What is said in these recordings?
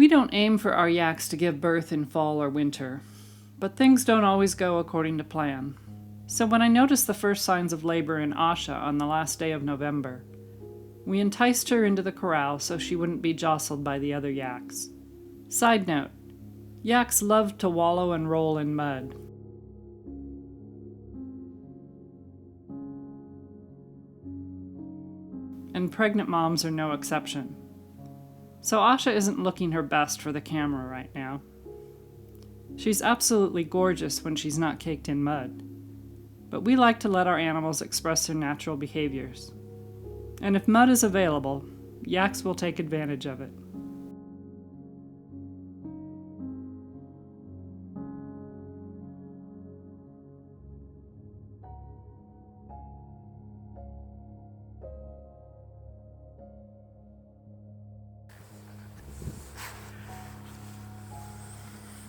We don't aim for our yaks to give birth in fall or winter, but things don't always go according to plan. So when I noticed the first signs of labor in Asha on the last day of November, we enticed her into the corral so she wouldn't be jostled by the other yaks. Side note, yaks love to wallow and roll in mud. And pregnant moms are no exception. So Asha isn't looking her best for the camera right now. She's absolutely gorgeous when she's not caked in mud, but we like to let our animals express their natural behaviors. And if mud is available, yaks will take advantage of it.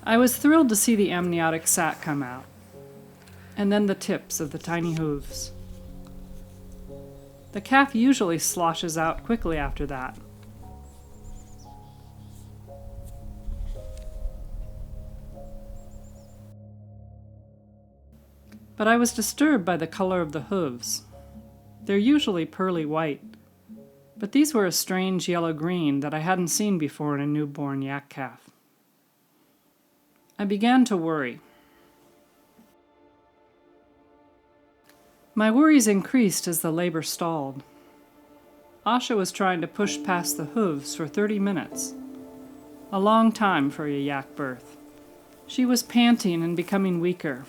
I was thrilled to see the amniotic sac come out, and then the tips of the tiny hooves. The calf usually sloshes out quickly after that. But I was disturbed by the color of the hooves. They're usually pearly white, but these were a strange yellow-green that I hadn't seen before in a newborn yak calf. I began to worry. My worries increased as the labor stalled. Asha was trying to push past the hooves for 30 minutes, a long time for a yak birth. She was panting and becoming weaker.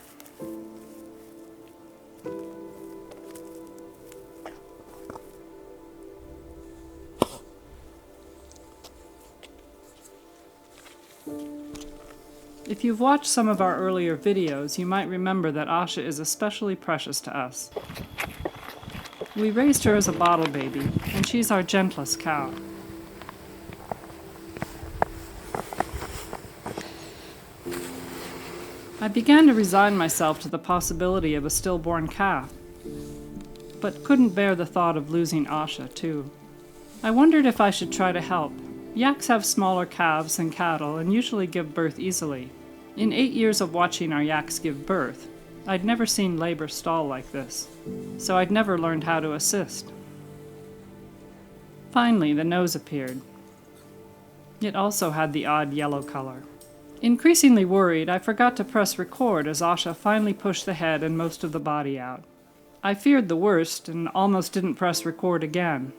If you've watched some of our earlier videos, you might remember that Asha is especially precious to us. We raised her as a bottle baby, and she's our gentlest cow. I began to resign myself to the possibility of a stillborn calf, but couldn't bear the thought of losing Asha, too. I wondered if I should try to help. Yaks have smaller calves than cattle and usually give birth easily. In 8 years of watching our yaks give birth, I'd never seen labor stall like this, so I'd never learned how to assist. Finally, the nose appeared. It also had the odd yellow color. Increasingly worried, I forgot to press record as Asha finally pushed the head and most of the body out. I feared the worst and almost didn't press record again.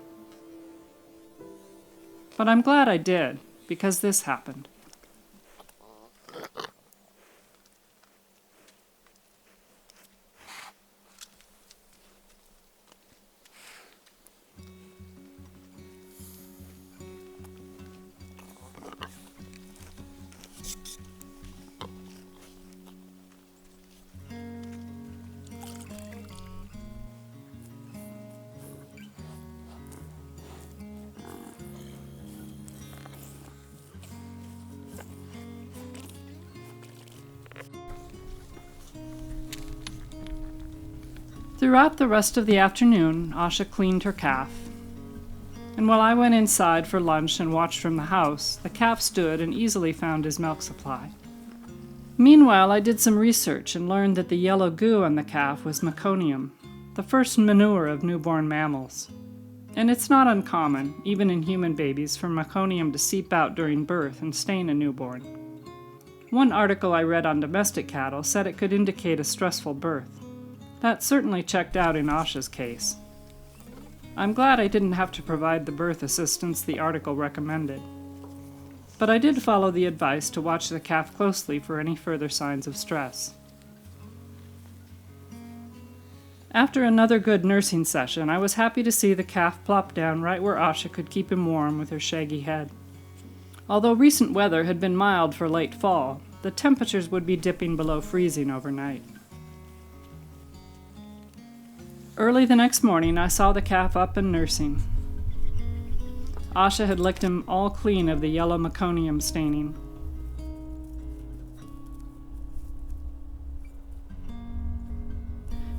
But I'm glad I did, because this happened. Throughout the rest of the afternoon, Asha cleaned her calf. And while I went inside for lunch and watched from the house, the calf stood and easily found his milk supply. Meanwhile, I did some research and learned that the yellow goo on the calf was meconium, the first manure of newborn mammals. And it's not uncommon, even in human babies, for meconium to seep out during birth and stain a newborn. One article I read on domestic cattle said it could indicate a stressful birth. That certainly checked out in Asha's case. I'm glad I didn't have to provide the birth assistance the article recommended. But I did follow the advice to watch the calf closely for any further signs of stress. After another good nursing session, I was happy to see the calf plop down right where Asha could keep him warm with her shaggy head. Although recent weather had been mild for late fall, the temperatures would be dipping below freezing overnight. Early the next morning, I saw the calf up and nursing. Asha had licked him all clean of the yellow meconium staining.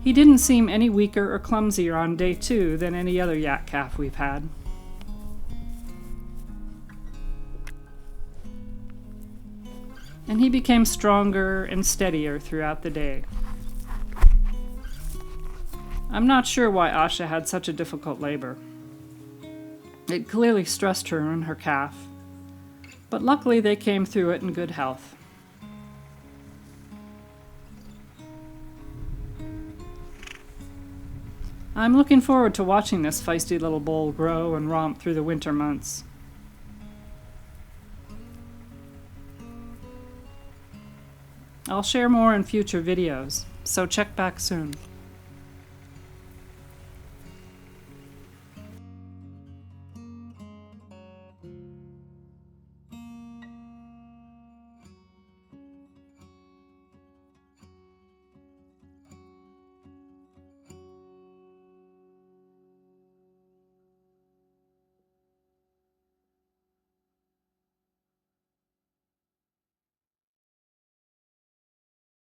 He didn't seem any weaker or clumsier on day 2 than any other yak calf we've had. and he became stronger and steadier throughout the day. I'm not sure why Asha had such a difficult labor. It clearly stressed her and her calf, but luckily they came through it in good health. I'm looking forward to watching this feisty little bull grow and romp through the winter months. I'll share more in future videos, so check back soon.